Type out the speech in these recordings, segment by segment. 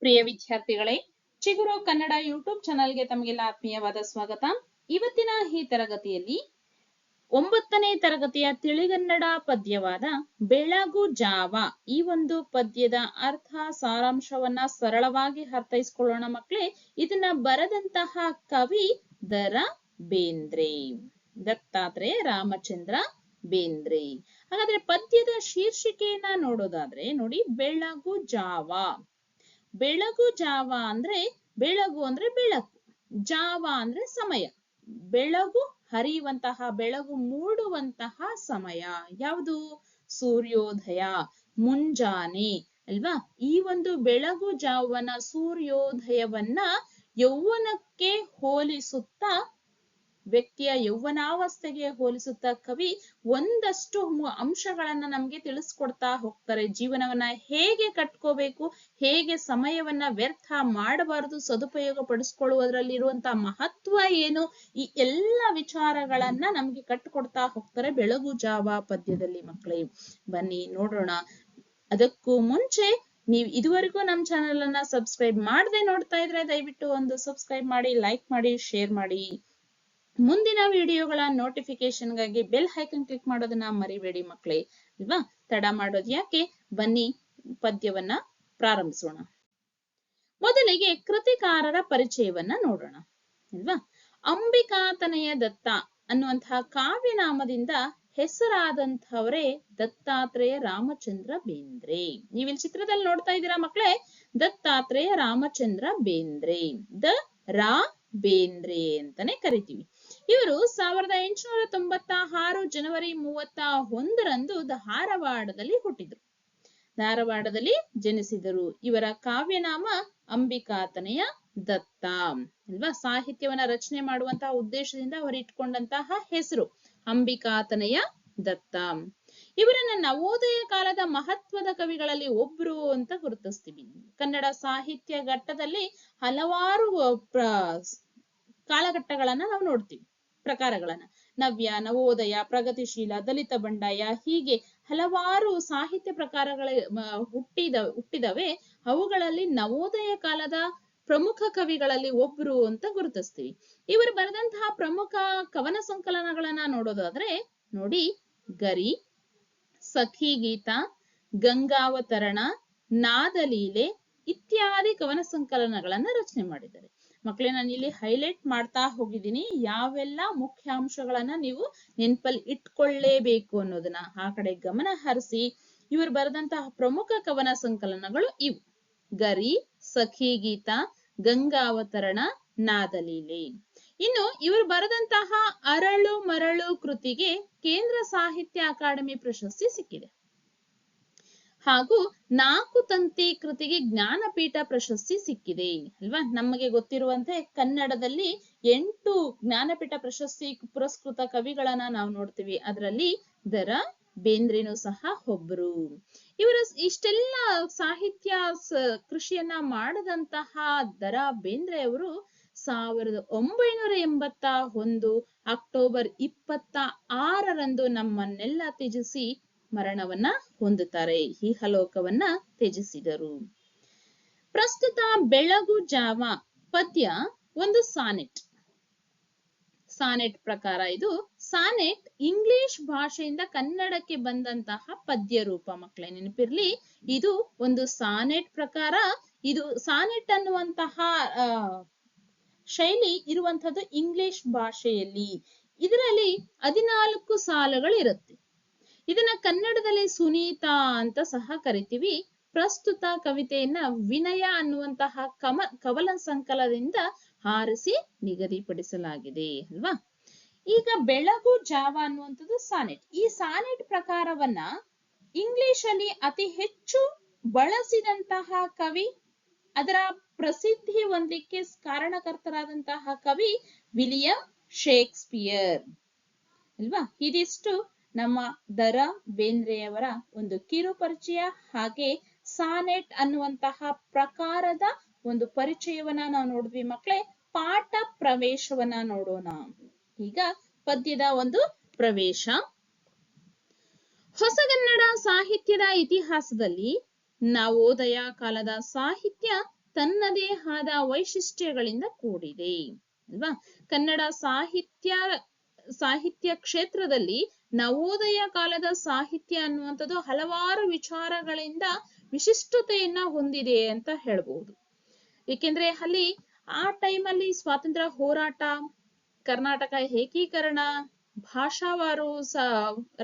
ಪ್ರಿಯ ವಿದ್ಯಾರ್ಥಿಗಳೇ, ಚಿಗುರು ಕನ್ನಡ ಯೂಟ್ಯೂಬ್ ಚಾನೆಲ್ಗೆ ತಮಗೆಲ್ಲ ಆತ್ಮೀಯವಾದ ಸ್ವಾಗತ. ಇವತ್ತಿನ ಈ ತರಗತಿಯಲ್ಲಿ 9ನೇ ತರಗತಿಯ ತಿಳಿಗನ್ನಡ ಪದ್ಯವಾದ ಬೆಳಗು ಜಾವ ಈ ಒಂದು ಪದ್ಯದ ಅರ್ಥ ಸಾರಾಂಶವನ್ನ ಸರಳವಾಗಿ ಅರ್ಥೈಸಿಕೊಳ್ಳೋಣ ಮಕ್ಕಳೇ. ಇದನ್ನ ಬರೆದಂತಹ ಕವಿ ದ.ರಾ. ಬೇಂದ್ರೆ, ದತ್ತಾತ್ರೇಯ ರಾಮಚಂದ್ರ ಬೇಂದ್ರೆ. ಹಾಗಾದ್ರೆ ಪದ್ಯದ ಶೀರ್ಷಿಕೆಯನ್ನ ನೋಡೋದಾದ್ರೆ ನೋಡಿ, ಬೆಳಗು ಜಾವ. ಬೆಳಗು ಜಾವ ಅಂದ್ರೆ ಬೆಳಗು ಅಂದ್ರೆ ಬೆಳಕು, ಜಾವ ಅಂದ್ರೆ ಸಮಯ. ಬೆಳಗು ಹರಿಯುವಂತಹ, ಬೆಳಗು ಮೂಡುವಂತಹ ಸಮಯ ಯಾವುದು? ಸೂರ್ಯೋದಯ, ಮುಂಜಾನೆ ಅಲ್ವಾ? ಈ ಒಂದು ಬೆಳಗು ಜಾವನ ಸೂರ್ಯೋದಯವನ್ನ ಯೌವನಕ್ಕೆ ಹೋಲಿಸುತ್ತಾ, ವ್ಯಕ್ತಿಯ ಯೌವನಾವಸ್ಥೆಗೆ ಹೋಲಿಸುತ್ತಾ ಕವಿ ಒಂದಷ್ಟು ಅಂಶಗಳನ್ನ ನಮ್ಗೆ ತಿಳಿಸ್ಕೊಡ್ತಾ ಹೋಗ್ತಾರೆ. ಜೀವನವನ್ನ ಹೇಗೆ ಕಟ್ಕೋಬೇಕು, ಹೇಗೆ ಸಮಯವನ್ನ ವ್ಯರ್ಥ ಮಾಡಬಾರದು, ಸದುಪಯೋಗ ಪಡಿಸ್ಕೊಳ್ಳುವುದರಲ್ಲಿ ಇರುವಂತಹ ಮಹತ್ವ ಏನು, ಈ ಎಲ್ಲ ವಿಚಾರಗಳನ್ನ ನಮ್ಗೆ ಕಟ್ಕೊಡ್ತಾ ಹೋಗ್ತಾರೆ ಬೆಳಗು ಜಾವ ಪದ್ಯದಲ್ಲಿ ಮಕ್ಕಳೇ. ಬನ್ನಿ ನೋಡೋಣ. ಅದಕ್ಕೂ ಮುಂಚೆ ನೀವು ಇದುವರೆಗೂ ನಮ್ಮ ಚಾನೆಲ್ ಅನ್ನ ಸಬ್ಸ್ಕ್ರೈಬ್ ಮಾಡದೆ ನೋಡ್ತಾ ಇದ್ರೆ ದಯವಿಟ್ಟು ಒಂದು ಸಬ್ಸ್ಕ್ರೈಬ್ ಮಾಡಿ, ಲೈಕ್ ಮಾಡಿ, ಶೇರ್ ಮಾಡಿ. ಮುಂದಿನ ವಿಡಿಯೋಗಳ ನೋಟಿಫಿಕೇಶನ್ಗಾಗಿ ಬೆಲ್ ಐಕನ್ ಕ್ಲಿಕ್ ಮಾಡೋದನ್ನ ಮರಿಬೇಡಿ ಮಕ್ಕಳೇ ಅಲ್ವಾ? ತಡ ಮಾಡೋದು ಯಾಕೆ, ಬನ್ನಿ ಪದ್ಯವನ್ನ ಪ್ರಾರಂಭಿಸೋಣ. ಮೊದಲಿಗೆ ಕೃತಿಕಾರರ ಪರಿಚಯವನ್ನ ನೋಡೋಣ ಅಲ್ವಾ? ಅಂಬಿಕಾತನಯ ದತ್ತ ಅನ್ನುವಂತಹ ಕಾವ್ಯನಾಮದಿಂದ ಹೆಸರಾದಂಥವರೇ ದತ್ತಾತ್ರೇಯ ರಾಮಚಂದ್ರ ಬೇಂದ್ರೆ. ನೀವಿಲ್ಲಿ ಚಿತ್ರದಲ್ಲಿ ನೋಡ್ತಾ ಇದ್ದೀರಾ ಮಕ್ಕಳೇ, ದತ್ತಾತ್ರೇಯ ರಾಮಚಂದ್ರ ಬೇಂದ್ರೆ, ದ.ರಾ. ಬೇಂದ್ರೆ ಅಂತಾನೆ ಕರಿತೀವಿ. ಇವರು 1896 ಜನವರಿ 31ರಂದು ಧಾರವಾಡದಲ್ಲಿ ಹುಟ್ಟಿದ್ರು, ಧಾರವಾಡದಲ್ಲಿ ಜನಿಸಿದರು. ಇವರ ಕಾವ್ಯನಾಮ ಅಂಬಿಕಾತನಯ ದತ್ತ ಅಲ್ವಾ? ಸಾಹಿತ್ಯವನ್ನ ರಚನೆ ಮಾಡುವಂತಹ ಉದ್ದೇಶದಿಂದ ಅವರು ಇಟ್ಕೊಂಡಂತಹ ಹೆಸರು ಅಂಬಿಕಾತನಯ ದತ್ತ. ಇವರನ್ನ ನವೋದಯ ಕಾಲದ ಮಹತ್ವದ ಕವಿಗಳಲ್ಲಿ ಒಬ್ರು ಅಂತ ಗುರುತಿಸ್ತೀವಿ. ಕನ್ನಡ ಸಾಹಿತ್ಯ ಘಟ್ಟದಲ್ಲಿ ಹಲವಾರು ಕಾಲಘಟ್ಟಗಳನ್ನ ನಾವು ನೋಡ್ತೀವಿ, ಪ್ರಕಾರಗಳನ್ನ. ನವ್ಯ, ನವೋದಯ, ಪ್ರಗತಿಶೀಲ, ದಲಿತ ಬಂಡಾಯ, ಹೀಗೆ ಹಲವಾರು ಸಾಹಿತ್ಯ ಪ್ರಕಾರಗಳ ಹುಟ್ಟಿದವೆ. ಅವುಗಳಲ್ಲಿ ನವೋದಯ ಕಾಲದ ಪ್ರಮುಖ ಕವಿಗಳಲ್ಲಿ ಒಬ್ರು ಅಂತ ಗುರುತಿಸ್ತೀವಿ. ಇವರು ಬರೆದಂತಹ ಪ್ರಮುಖ ಕವನ ಸಂಕಲನಗಳನ್ನ ನೋಡೋದಾದ್ರೆ ನೋಡಿ, ಗರಿ, ಸಖಿಗೀತ, ಗಂಗಾವತರಣ, ನಾದಲೀಲೆ ಇತ್ಯಾದಿ ಕವನ ಸಂಕಲನಗಳನ್ನ ರಚನೆ ಮಾಡಿದ್ದಾರೆ. ಮಕ್ಕಳೇ, ನಾನು ಇಲ್ಲಿ ಹೈಲೈಟ್ ಮಾಡ್ತಾ ಹೋಗಿದ್ದೀನಿ, ಯಾವೆಲ್ಲ ಮುಖ್ಯಾಂಶಗಳನ್ನ ನೀವು ನೆನಪಲ್ಲಿ ಇಟ್ಕೊಳ್ಳೇಬೇಕು ಅನ್ನೋದನ್ನ. ಆ ಕಡೆ ಗಮನ ಹರಿಸಿ. ಇವರು ಬರೆದಂತಹ ಪ್ರಮುಖ ಕವನ ಸಂಕಲನಗಳು ಇವು: ಗರಿ, ಸಖಿಗೀತ, ಗಂಗಾವತರಣ, ನಾದಲೀಲೆ. ಇನ್ನು ಇವರು ಬರೆದಂತಹ ಅರಳು ಮರಳು ಕೃತಿಗೆ ಕೇಂದ್ರ ಸಾಹಿತ್ಯ ಅಕಾಡೆಮಿ ಪ್ರಶಸ್ತಿ ಸಿಕ್ಕಿದೆ. ಹಾಗೂ 4 ತಂತಿ ಕೃತಿಗೆ ಜ್ಞಾನಪೀಠ ಪ್ರಶಸ್ತಿ ಸಿಕ್ಕಿದೆ ಅಲ್ವಾ? ನಮಗೆ ಗೊತ್ತಿರುವಂತೆ ಕನ್ನಡದಲ್ಲಿ 8 ಜ್ಞಾನಪೀಠ ಪ್ರಶಸ್ತಿ ಪುರಸ್ಕೃತ ಕವಿಗಳನ್ನ ನಾವು ನೋಡ್ತೀವಿ. ಅದರಲ್ಲಿ ದ.ರಾ. ಬೇಂದ್ರೆನೂ ಸಹ ಒಬ್ರು. ಇವರು ಇಷ್ಟೆಲ್ಲ ಸಾಹಿತ್ಯ ಕೃಷಿಯನ್ನ ಮಾಡದಂತಹ ದ.ರಾ. ಬೇಂದ್ರೆ ಅವರು 1981 ಅಕ್ಟೋಬರ್ 26ರಂದು ನಮ್ಮನ್ನೆಲ್ಲ ತ್ಯಜಿಸಿ ಮರಣವನ್ನ ಹೊಂದುತ್ತಾರೆ, ಇಹಲೋಕವನ್ನ ತ್ಯಜಿಸಿದರು. ಪ್ರಸ್ತುತ ಬೆಳಗು ಜಾವ ಪದ್ಯ ಒಂದು ಸಾನೆಟ್. ಸಾನೆಟ್ ಪ್ರಕಾರ ಇದು. ಸಾನೆಟ್ ಇಂಗ್ಲಿಷ್ ಭಾಷೆಯಿಂದ ಕನ್ನಡಕ್ಕೆ ಬಂದಂತಹ ಪದ್ಯ ರೂಪ ಮಕ್ಕಳೇ, ನೆನಪಿರ್ಲಿ. ಇದು ಒಂದು ಸಾನೆಟ್ ಪ್ರಕಾರ. ಇದು ಸಾನೆಟ್ ಅನ್ನುವಂತಹ ಶೈಲಿ ಇರುವಂತದ್ದು ಇಂಗ್ಲಿಷ್ ಭಾಷೆಯಲ್ಲಿ. ಇದರಲ್ಲಿ 14 ಸಾಲುಗಳು ಇರುತ್ತೆ. ಇದನ್ನ ಕನ್ನಡದಲ್ಲಿ ಸುನೀತಾ ಅಂತ ಸಹ ಕರಿತೀವಿ. ಪ್ರಸ್ತುತ ಕವಿತೆಯನ್ನ ವಿನಯ ಅನ್ನುವಂತಹ ಕವನ ಸಂಕಲನದಿಂದ ಆರಿಸಿ ನಿಗದಿಪಡಿಸಲಾಗಿದೆ ಅಲ್ವಾ? ಈಗ ಬೆಳಗು ಜಾವ ಅನ್ನುವಂಥದ್ದು ಸಾನೆಟ್. ಈ ಸಾನೆಟ್ ಪ್ರಕಾರವನ್ನ ಇಂಗ್ಲಿಷ್ ಅಲ್ಲಿ ಅತಿ ಹೆಚ್ಚು ಬಳಸಿದಂತಹ ಕವಿ, ಅದರ ಪ್ರಸಿದ್ಧಿ ಹೊಂದಲಿಕ್ಕೆ ಕಾರಣಕರ್ತರಾದಂತಹ ಕವಿ ವಿಲಿಯಂ ಶೇಕ್ಸ್ಪಿಯರ್ ಅಲ್ವಾ? ಇದಿಷ್ಟು ನಮ್ಮ ದ.ರಾ. ಬೇಂದ್ರೆಯವರ ಒಂದು ಕಿರು ಪರಿಚಯ, ಹಾಗೆ ಸಾನೆಟ್ ಅನ್ನುವಂತಹ ಪ್ರಕಾರದ ಒಂದು ಪರಿಚಯವನ್ನ ನಾವು ನೋಡಿದ್ವಿ ಮಕ್ಕಳೇ. ಪಾಠ ಪ್ರವೇಶವನ್ನ ನೋಡೋಣ. ಈಗ ಪದ್ಯದ ಒಂದು ಪ್ರವೇಶ. ಹೊಸಗನ್ನಡ ಸಾಹಿತ್ಯದ ಇತಿಹಾಸದಲ್ಲಿ ನವೋದಯ ಕಾಲದ ಸಾಹಿತ್ಯ ತನ್ನದೇ ಆದ ವೈಶಿಷ್ಟ್ಯಗಳಿಂದ ಕೂಡಿದೆ ಅಲ್ವಾ. ಕನ್ನಡ ಸಾಹಿತ್ಯ ಕ್ಷೇತ್ರದಲ್ಲಿ ನವೋದಯ ಕಾಲದ ಸಾಹಿತ್ಯ ಅನ್ನುವಂಥದ್ದು ಹಲವಾರು ವಿಚಾರಗಳಿಂದ ವಿಶಿಷ್ಟತೆಯನ್ನ ಹೊಂದಿದೆ ಅಂತ ಹೇಳ್ಬಹುದು. ಏಕೆಂದ್ರೆ ಅಲ್ಲಿ ಆ ಟೈಮಲ್ಲಿ ಸ್ವಾತಂತ್ರ್ಯ ಹೋರಾಟ, ಕರ್ನಾಟಕ ಏಕೀಕರಣ, ಭಾಷಾವಾರು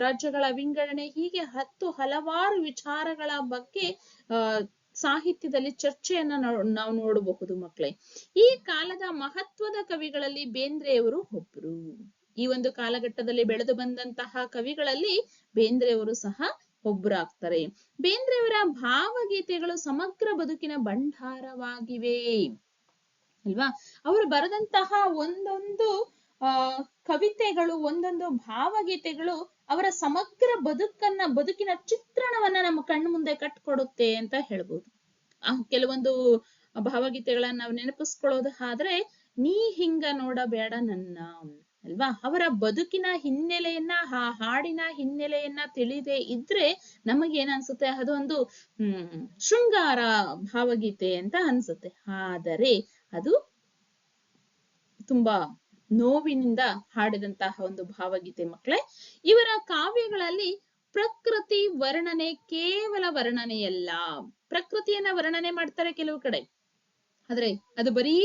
ರಾಜ್ಯಗಳ ವಿಂಗಡಣೆ, ಹೀಗೆ ಹಲವಾರು ವಿಚಾರಗಳ ಬಗ್ಗೆ ಸಾಹಿತ್ಯದಲ್ಲಿ ಚರ್ಚೆಯನ್ನ ನಾವು ನೋಡಬಹುದು ಮಕ್ಕಳೇ. ಈ ಕಾಲದ ಮಹತ್ವದ ಕವಿಗಳಲ್ಲಿ ಬೇಂದ್ರೆಯವರು ಒಬ್ರು. ಈ ಒಂದು ಕಾಲಘಟ್ಟದಲ್ಲಿ ಬೆಳೆದು ಬಂದಂತಹ ಕವಿಗಳಲ್ಲಿ ಬೇಂದ್ರೆಯವರು ಸಹ ಒಬ್ಬರಾಗ್ತಾರೆ. ಬೇಂದ್ರೆಯವರ ಭಾವಗೀತೆಗಳು ಸಮಗ್ರ ಬದುಕಿನ ಭಂಡಾರವಾಗಿವೆ ಅಲ್ವಾ. ಅವರು ಬರೆದಂತಹ ಒಂದೊಂದು ಕವಿತೆಗಳು, ಒಂದೊಂದು ಭಾವಗೀತೆಗಳು ಅವರ ಸಮಗ್ರ ಬದುಕಿನ ಚಿತ್ರಣವನ್ನ ನಮ್ಮ ಕಣ್ಣು ಮುಂದೆ ಕಟ್ಕೊಡುತ್ತೆ ಅಂತ ಹೇಳ್ಬೋದು. ಕೆಲವೊಂದು ಭಾವಗೀತೆಗಳನ್ನ ನಾವು ನೆನಪಿಸ್ಕೊಳ್ಳೋದು ಆದ್ರೆ, ನೀ ಹಿಂಗ ನೋಡಬೇಡ ನನ್ನ ಅಲ್ವಾ. ಅವರ ಬದುಕಿನ ಹಿನ್ನೆಲೆಯನ್ನ, ಆ ಹಾಡಿನ ಹಿನ್ನೆಲೆಯನ್ನ ತಿಳಿದೇ ಇದ್ರೆ ನಮಗೇನ್ ಅನ್ಸುತ್ತೆ, ಅದೊಂದು ಶೃಂಗಾರ ಭಾವಗೀತೆ ಅಂತ ಅನ್ಸುತ್ತೆ. ಆದರೆ ಅದು ತುಂಬಾ ನೋವಿನಿಂದ ಹಾಡಿದಂತಹ ಒಂದು ಭಾವಗೀತೆ ಮಕ್ಕಳೇ. ಇವರ ಕಾವ್ಯಗಳಲ್ಲಿ ಪ್ರಕೃತಿ ವರ್ಣನೆ ಕೇವಲ ವರ್ಣನೆಯಲ್ಲ. ಪ್ರಕೃತಿಯನ್ನ ವರ್ಣನೆ ಮಾಡ್ತಾರೆ ಕೆಲವು ಕಡೆ, ಆದ್ರೆ ಅದು ಬರೀ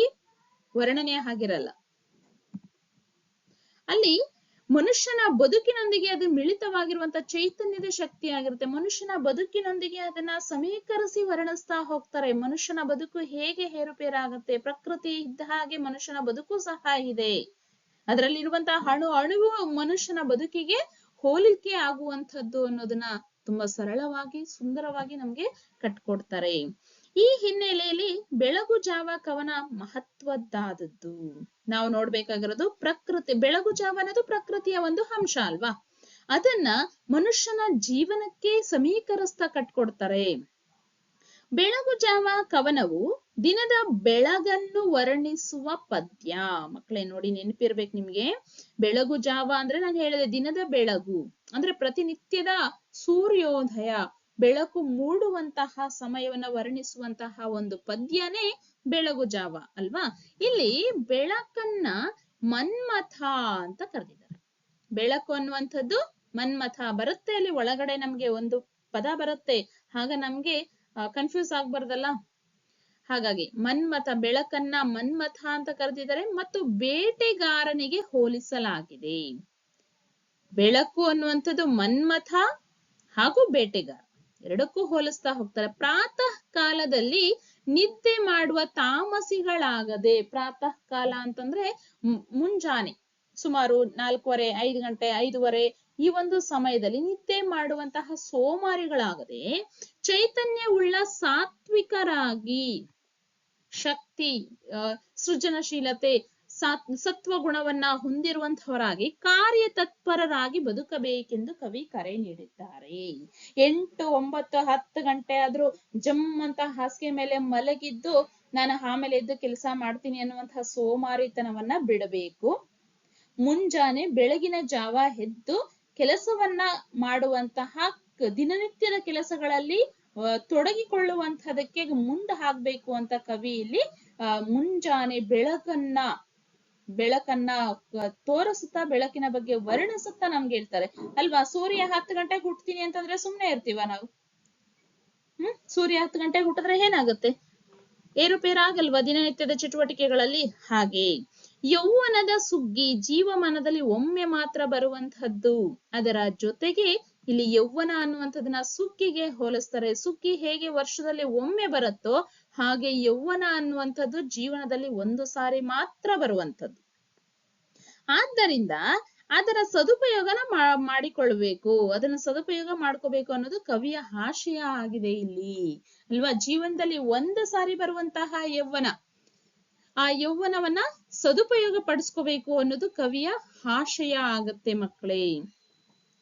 ವರ್ಣನೆ ಆಗಿರಲ್ಲ. ಅಲ್ಲಿ ಮನುಷ್ಯನ ಬದುಕಿನೊಂದಿಗೆ ಅದು ಮಿಳಿತವಾಗಿರುವಂತ ಚೈತನ್ಯದ ಶಕ್ತಿ ಆಗಿರುತ್ತೆ. ಮನುಷ್ಯನ ಬದುಕಿನೊಂದಿಗೆ ಅದನ್ನ ಸಮೀಕರಿಸಿ ವರ್ಣಿಸ್ತಾ ಹೋಗ್ತಾರೆ. ಮನುಷ್ಯನ ಬದುಕು ಹೇಗೆ ಏರುಪೇರಾಗುತ್ತೆ, ಪ್ರಕೃತಿ ಇದ್ದ ಹಾಗೆ ಮನುಷ್ಯನ ಬದುಕು ಸಹ ಇದೆ. ಅದರಲ್ಲಿರುವಂತಹ ಅಣುವು ಮನುಷ್ಯನ ಬದುಕಿಗೆ ಹೋಲಿಕೆ ಆಗುವಂಥದ್ದು ಅನ್ನೋದನ್ನ ತುಂಬಾ ಸರಳವಾಗಿ, ಸುಂದರವಾಗಿ ನಮ್ಗೆ ಕಟ್ಕೊಡ್ತಾರೆ. ಈ ಹಿನ್ನೆಲೆಯಲ್ಲಿ ಬೆಳಗು ಜಾವ ಕವನ ಮಹತ್ವದ್ದಾದದ್ದು. ನಾವು ನೋಡ್ಬೇಕಾಗಿರೋದು ಪ್ರಕೃತಿ. ಬೆಳಗು ಜಾವ ಅನ್ನೋದು ಪ್ರಕೃತಿಯ ಒಂದು ಅಂಶ ಅಲ್ವಾ. ಅದನ್ನ ಮನುಷ್ಯನ ಜೀವನಕ್ಕೆ ಸಮೀಕರಿಸ್ತಾ ಕಟ್ಕೊಡ್ತಾರೆ. ಬೆಳಗು ಜಾವ ಕವನವು ದಿನದ ಬೆಳಗನ್ನು ವರ್ಣಿಸುವ ಪದ್ಯ. ಮಕ್ಕಳೇ ನೋಡಿ, ನೆನಪಿರ್ಬೇಕು ನಿಮ್ಗೆ. ಬೆಳಗು ಜಾವ ಅಂದ್ರೆ ನಾನು ಹೇಳಿದೆ ದಿನದ ಬೆಳಗು ಅಂದ್ರೆ ಪ್ರತಿನಿತ್ಯದ ಸೂರ್ಯೋದಯ, ಬೆಳಕು ಮೂಡುವಂತಹ ಸಮಯವನ್ನ ವರ್ಣಿಸುವಂತಹ ಒಂದು ಪದ್ಯನೇ ಬೆಳಗು ಜಾವ ಅಲ್ವಾ. ಇಲ್ಲಿ ಬೆಳಕನ್ನ ಮನ್ಮಥ ಅಂತ ಕರೆದಿದ್ದಾರೆ. ಬೆಳಕು ಅನ್ನುವಂಥದ್ದು ಮನ್ಮಥ ಬರುತ್ತೆ. ಅಲ್ಲಿ ಒಳಗಡೆ ನಮ್ಗೆ ಒಂದು ಪದ ಬರುತ್ತೆ, ಆಗ ನಮ್ಗೆ ಕನ್ಫ್ಯೂಸ್ ಆಗ್ಬಾರ್ದಲ್ಲ. ಹಾಗಾಗಿ ಮನ್ಮಥ, ಬೆಳಕನ್ನ ಮನ್ಮಥ ಅಂತ ಕರೆದಿದ್ದಾರೆ. ಮತ್ತು ಬೇಟೆಗಾರನಿಗೆ ಹೋಲಿಸಲಾಗಿದೆ. ಬೆಳಕು ಅನ್ನುವಂಥದ್ದು ಮನ್ಮಥ ಹಾಗೂ ಬೇಟೆಗಾರ ಎರಡಕ್ಕೂ ಹೋಲಿಸ್ತಾ ಹೋಗ್ತಾರೆ. ಪ್ರಾತಃ ಕಾಲದಲ್ಲಿ ನಿದ್ದೆ ಮಾಡುವ ತಾಮಸಿಗಳಾಗದೆ, ಪ್ರಾತಃ ಕಾಲ ಅಂತಂದ್ರೆ ಮುಂಜಾನೆ ಸುಮಾರು 4:15, 5 ಗಂಟೆ, 5:30 ಈ ಒಂದು ಸಮಯದಲ್ಲಿ ನಿದ್ದೆ ಮಾಡುವಂತಹ ಸೋಮಾರಿಗಳಾಗದೆ ಚೈತನ್ಯವುಳ್ಳ ಸಾತ್ವಿಕರಾಗಿ, ಶಕ್ತಿ, ಸೃಜನಶೀಲತೆ, ಸತ್ವಗುಣವನ್ನ ಹೊಂದಿರುವಂತವರಾಗಿ ಕಾರ್ಯತತ್ಪರರಾಗಿ ಬದುಕಬೇಕೆಂದು ಕವಿ ಕರೆ ನೀಡಿದ್ದಾರೆ. 8, 9, 10 ಗಂಟೆ ಆದ್ರೂ ಜಮ್ ಅಂತ ಹಾಸಿಗೆ ಮೇಲೆ ಮಲಗಿದ್ದು ನಾನು ಆಮೇಲೆ ಎದ್ದು ಕೆಲಸ ಮಾಡ್ತೀನಿ ಅನ್ನುವಂತಹ ಸೋಮಾರಿತನವನ್ನ ಬಿಡಬೇಕು. ಮುಂಜಾನೆ ಬೆಳಗಿನ ಜಾವ ಎದ್ದು ಕೆಲಸವನ್ನ ಮಾಡುವಂತಹ, ದಿನನಿತ್ಯದ ಕೆಲಸಗಳಲ್ಲಿ ತೊಡಗಿಕೊಳ್ಳುವಂತಹದಕ್ಕೆ ಮುಂದೆ ಹಾಕ್ಬೇಕು ಅಂತ ಕವಿ ಇಲ್ಲಿ ಮುಂಜಾನೆ ಬೆಳಕನ್ನ ತೋರಿಸುತ್ತಾ, ಬೆಳಕಿನ ಬಗ್ಗೆ ವರ್ಣಿಸುತ್ತಾ ನಮ್ಗೆ ಹೇಳ್ತಾರೆ ಅಲ್ವಾ. ಸೂರ್ಯ 10 ಗಂಟೆಗೆ ಹುಟ್ತೀನಿ ಅಂತಂದ್ರೆ ಸುಮ್ನೆ ಇರ್ತೀವ ನಾವು? ಸೂರ್ಯ 10 ಗಂಟೆಗೆ ಹುಟ್ಟಿದ್ರೆ ಏನಾಗುತ್ತೆ? ಏರುಪೇರಾಗಲ್ವಾ ದಿನನಿತ್ಯದ ಚಟುವಟಿಕೆಗಳಲ್ಲಿ? ಹಾಗೆ ಯೌವನದ ಸುಗ್ಗಿ ಜೀವಮಾನದಲ್ಲಿ ಒಮ್ಮೆ ಮಾತ್ರ ಬರುವಂತಹದ್ದು. ಅದರ ಜೊತೆಗೆ ಇಲ್ಲಿ ಯೌವನ ಅನ್ನುವಂಥದ್ದನ್ನ ಸುಗ್ಗಿಗೆ ಹೋಲಿಸ್ತಾರೆ. ಸುಗ್ಗಿ ಹೇಗೆ ವರ್ಷದಲ್ಲಿ ಒಮ್ಮೆ ಬರುತ್ತೋ ಹಾಗೆ ಯೌವನ ಅನ್ನುವಂಥದ್ದು ಜೀವನದಲ್ಲಿ ಒಂದು ಸಾರಿ ಮಾತ್ರ ಬರುವಂಥದ್ದು. ಆದ್ದರಿಂದ ಅದರ ಸದುಪಯೋಗನ ಮಾಡಿಕೊಳ್ಬೇಕು, ಅದನ್ನ ಸದುಪಯೋಗ ಮಾಡ್ಕೋಬೇಕು ಅನ್ನೋದು ಕವಿಯ ಆಶಯ ಆಗಿದೆ ಇಲ್ಲಿ ಅಲ್ವಾ. ಜೀವನದಲ್ಲಿ ಒಂದು ಸಾರಿ ಬರುವಂತಹ ಯೌವನ, ಆ ಯೌವನವನ್ನ ಸದುಪಯೋಗ ಪಡಿಸ್ಕೋಬೇಕು ಅನ್ನೋದು ಕವಿಯ ಆಶಯ ಆಗತ್ತೆ ಮಕ್ಕಳೇ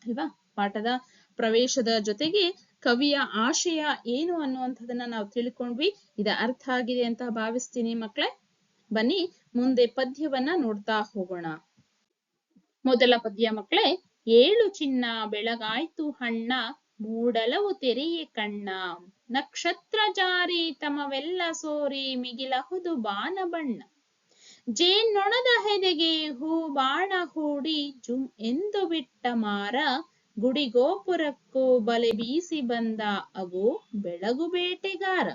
ಅಲ್ವಾ. ಪಾಠದ ಪ್ರವೇಶದ ಜೊತೆಗೆ ಕವಿಯ ಆಶಯ ಏನು ಅನ್ನುವಂಥದ್ದನ್ನ ನಾವು ತಿಳ್ಕೊಂಡ್ವಿ. ಇದ ಅರ್ಥ ಆಗಿದೆ ಅಂತ ಭಾವಿಸ್ತೀನಿ ಮಕ್ಕಳೇ. ಬನ್ನಿ ಮುಂದೆ ಪದ್ಯವನ್ನ ನೋಡ್ತಾ ಹೋಗೋಣ. ಮೊದಲ ಪದ್ಯ ಮಕ್ಕಳೇ, ಏಳು ಚಿನ್ನ ಬೆಳಗಾಯ್ತು ಹಣ್ಣ ಮೂಡಲವು ತೆರೆಯೇ ಕಣ್ಣ ನಕ್ಷತ್ರ ಜಾರಿ ತಮವೆಲ್ಲ ಸೋರಿ ಮಿಗಿಲಹುದು ಬಾನ ಬಣ್ಣ ಜೇನ್ನೊಣದ ಹೆದೆಗೆ ಹೂ ಬಾಣ ಹೂಡಿ ಜುಮ್ ಎಂದು ಬಿಟ್ಟ ಮಾರ ಗುಡಿಗೋಪುರಕ್ಕೂ ಬಲೆ ಬೀಸಿ ಬಂದ ಅಗೋ ಬೆಳಗು ಬೇಟೆಗಾರ.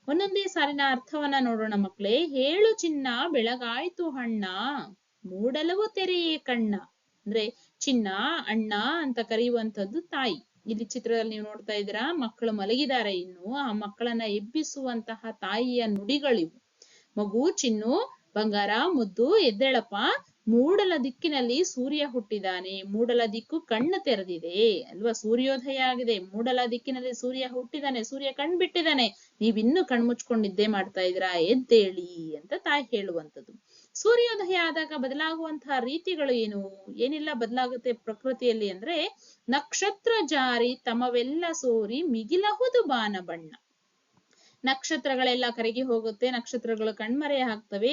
ಒಂದೊಂದೇ ಸಾಲಿನ ಅರ್ಥವನ್ನ ನೋಡೋಣ ಮಕ್ಕಳೇ. ಹೇಳು ಚಿನ್ನ ಬೆಳಗಾಯ್ತು ಅಣ್ಣ, ಮೂಡಲವು ತೆರೆಯೇ ಕಣ್ಣ. ಅಂದ್ರೆ ಚಿನ್ನ ಅಣ್ಣ ಅಂತ ಕರೆಯುವಂಥದ್ದು ತಾಯಿ. ಇಲ್ಲಿ ಚಿತ್ರದಲ್ಲಿ ನೀವು ನೋಡ್ತಾ ಇದ್ದೀರಾ, ಮಕ್ಕಳು ಮಲಗಿದ್ದಾರೆ. ಇನ್ನು ಆ ಮಕ್ಕಳನ್ನ ಎಬ್ಬಿಸುವಂತಹ ತಾಯಿಯ ನುಡಿಗಳಿವು. ಮಗು ಚಿನ್ನು, ಬಂಗಾರ, ಮುದ್ದು, ಎದ್ದೇಳಪ್ಪ. ಮೂಡಲ ದಿಕ್ಕಿನಲ್ಲಿ ಸೂರ್ಯ ಹುಟ್ಟಿದಾನೆ. ಮೂಡಲ ದಿಕ್ಕು ಕಣ್ಣು ತೆರೆದಿದೆ ಅಲ್ವಾ, ಸೂರ್ಯೋದಯ ಆಗಿದೆ. ಮೂಡಲ ದಿಕ್ಕಿನಲ್ಲಿ ಸೂರ್ಯ ಹುಟ್ಟಿದಾನೆ, ಸೂರ್ಯ ಕಣ್ಬಿಟ್ಟಿದ್ದಾನೆ. ನೀವಿನ್ನು ಕಣ್ಮುಚ್ಕೊಂಡು ನಿದ್ದೆ ಮಾಡ್ತಾ ಇದ್ದೀರಾ, ಎದ್ದೇಳಿ ಅಂತ ತಾಯಿ ಹೇಳುವಂಥದ್ದು. ಸೂರ್ಯೋದಯ ಆದಾಗ ಬದಲಾಗುವಂತಹ ರೀತಿಗಳು ಏನು? ಏನೆಲ್ಲ ಬದಲಾಗುತ್ತೆ ಪ್ರಕೃತಿಯಲ್ಲಿ ಅಂದ್ರೆ, ನಕ್ಷತ್ರ ಜಾರಿ ತಮವೆಲ್ಲ ಸೋರಿ ಮಿಗಿಲಹುದು ಬಾನ ಬಣ್ಣ. ನಕ್ಷತ್ರಗಳೆಲ್ಲ ಕರಗಿ ಹೋಗುತ್ತೆ, ನಕ್ಷತ್ರಗಳು ಕಣ್ಮರೆ ಆಗ್ತವೆ.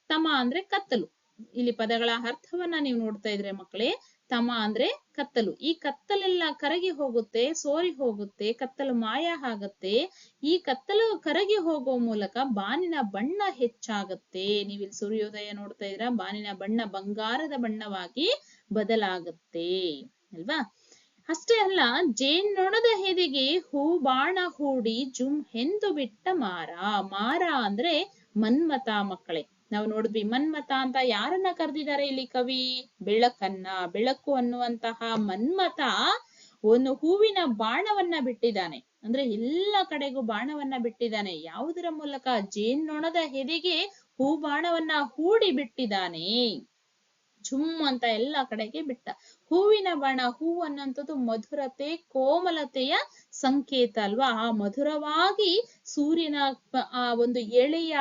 ತಮ ಅಂದ್ರೆ ಕತ್ತಲು. ಇಲ್ಲಿ ಪದಗಳ ಅರ್ಥವನ್ನ ನೀವು ನೋಡ್ತಾ ಇದ್ರೆ ಮಕ್ಕಳೇ, ತಮ ಅಂದ್ರೆ ಕತ್ತಲು. ಈ ಕತ್ತಲೆಲ್ಲ ಕರಗಿ ಹೋಗುತ್ತೆ, ಸೋರಿ ಹೋಗುತ್ತೆ, ಕತ್ತಲು ಮಾಯ ಆಗತ್ತೆ. ಈ ಕತ್ತಲು ಕರಗಿ ಹೋಗುವ ಮೂಲಕ ಬಾನಿನ ಬಣ್ಣ ಹೆಚ್ಚಾಗತ್ತೆ. ನೀವಿಲ್ಲಿ ಸೂರ್ಯೋದಯ ನೋಡ್ತಾ ಇದ್ರ, ಬಾನಿನ ಬಣ್ಣ ಬಂಗಾರದ ಬಣ್ಣವಾಗಿ ಬದಲಾಗತ್ತೆ ಅಲ್ವಾ. ಅಷ್ಟೇ ಅಲ್ಲ, ಜೇನ್ನೊಣದ ಹೆದೆಗೆ ಹೂ ಬಾಣ ಹೂಡಿ ಜುಮ್ ಎಂದು ಬಿಟ್ಟ ಮಾರ. ಮಾರ ಅಂದ್ರೆ ಮನ್ಮಥ ಮಕ್ಕಳೇ. ನಾವು ನೋಡಿದ್ವಿ ಮನ್ಮಥ ಅಂತ ಯಾರನ್ನ ಕರೆದಿದ್ದಾರೆ ಇಲ್ಲಿ ಕವಿ? ಬೆಳಕನ್ನ. ಬೆಳಕು ಅನ್ನುವಂತಹ ಮನ್ಮಥ ಒಂದು ಹೂವಿನ ಬಾಣವನ್ನ ಬಿಟ್ಟಿದ್ದಾನೆ. ಅಂದ್ರೆ ಎಲ್ಲ ಕಡೆಗೂ ಬಾಣವನ್ನ ಬಿಟ್ಟಿದ್ದಾನೆ. ಯಾವುದರ ಮೂಲಕ? ಜೇನ್ನೊಣದ ಹೆದೆಗೆ ಹೂ ಬಾಣವನ್ನ ಹೂಡಿ ಬಿಟ್ಟಿದ್ದಾನೆ. ಝುಮ್ ಅಂತ ಎಲ್ಲ ಕಡೆಗೆ ಬಿಟ್ಟ. ಹೂವಿನ ಬಾಣ, ಹೂವು ಅನ್ನುವಂಥದ್ದು ಮಧುರತೆ, ಕೋಮಲತೆಯ ಸಂಕೇತ ಅಲ್ವಾ. ಆ ಮಧುರವಾಗಿ ಸೂರ್ಯನ ಆ ಒಂದು ಎಳೆಯ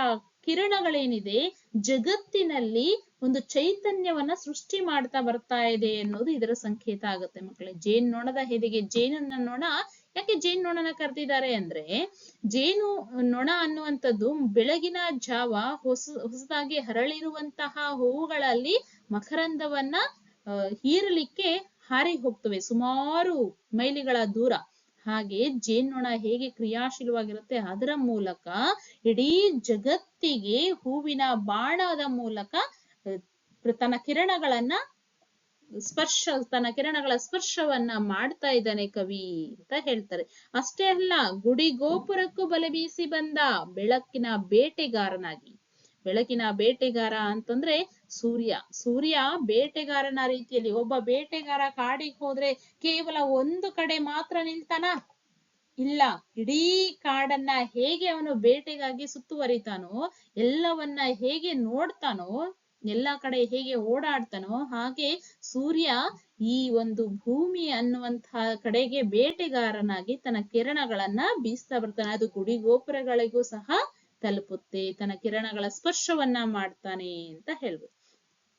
ಕಿರಣಗಳೇನಿದೆ ಜಗತ್ತಿನಲ್ಲಿ ಒಂದು ಚೈತನ್ಯವನ್ನ ಸೃಷ್ಟಿ ಮಾಡ್ತಾ ಬರ್ತಾ ಇದೆ ಅನ್ನೋದು ಇದರ ಸಂಕೇತ ಆಗುತ್ತೆ ಮಕ್ಕಳೇ. ಜೇನ್ನೊಣದ ಹೆದೆಗೆ, ಜೇನನ್ನ ನೊಣ ಯಾಕೆ ಜೇನ್ನೊಣನ ಕರೆದಿದ್ದಾರೆ ಅಂದ್ರೆ, ಜೇನು ನೊಣ ಅನ್ನುವಂಥದ್ದು ಬೆಳಗಿನ ಜಾವ ಹೊಸದಾಗಿ ಹರಳಿರುವಂತಹ ಹೂವುಗಳಲ್ಲಿ ಮಕರಂದವನ್ನ ಹೀರಲಿಕ್ಕೆ ಹಾರಿ ಹೋಗ್ತವೆ ಸುಮಾರು ಮೈಲಿಗಳ ದೂರ. ಹಾಗೆ ಜೇನ್ನೊಣ ಹೇಗೆ ಕ್ರಿಯಾಶೀಲವಾಗಿರುತ್ತೆ, ಅದರ ಮೂಲಕ ಇಡೀ ಜಗತ್ತಿಗೆ ಹೂವಿನ ಬಾಣದ ಮೂಲಕ ತನ್ನ ಕಿರಣಗಳ ಸ್ಪರ್ಶವನ್ನ ಮಾಡ್ತಾ ಇದ್ದಾನೆ ಕವಿ ಅಂತ ಹೇಳ್ತಾರೆ. ಅಷ್ಟೇ ಅಲ್ಲ, ಗುಡಿ ಗೋಪುರಕ್ಕೂ ಬಲೆ ಬೀಸಿ ಬಂದ ಬೆಳಕಿನ ಬೇಟೆಗಾರನಾಗಿ. ಬೆಳಕಿನ ಬೇಟೆಗಾರ ಅಂತಂದ್ರೆ ಸೂರ್ಯ ಬೇಟೆಗಾರನ ರೀತಿಯಲ್ಲಿ. ಒಬ್ಬ ಬೇಟೆಗಾರ ಕಾಡಿಗೆ ಹೋದ್ರೆ ಕೇವಲ ಒಂದು ಕಡೆ ಮಾತ್ರ ನಿಲ್ತಾನ? ಇಲ್ಲ, ಇಡೀ ಕಾಡನ್ನ ಹೇಗೆ ಅವನು ಬೇಟೆಗಾಗಿ ಸುತ್ತುವರಿತಾನೋ, ಎಲ್ಲವನ್ನ ಹೇಗೆ ನೋಡ್ತಾನೋ, ಎಲ್ಲಾ ಕಡೆ ಹೇಗೆ ಓಡಾಡ್ತಾನೋ, ಹಾಗೆ ಸೂರ್ಯ ಈ ಒಂದು ಭೂಮಿ ಅನ್ನುವಂತಹ ಕಡೆಗೆ ಬೇಟೆಗಾರನಾಗಿ ತನ್ನ ಕಿರಣಗಳನ್ನ ಬೀಸ್ತಾ ಬರ್ತಾನೆ. ಅದು ಗುಡಿ ಗೋಪುರಗಳಿಗೂ ಸಹ ತಲುಪುತ್ತೆ, ತನ್ನ ಕಿರಣಗಳ ಸ್ಪರ್ಶವನ್ನ ಮಾಡ್ತಾನೆ ಅಂತ ಹೇಳ್ಬೋದು.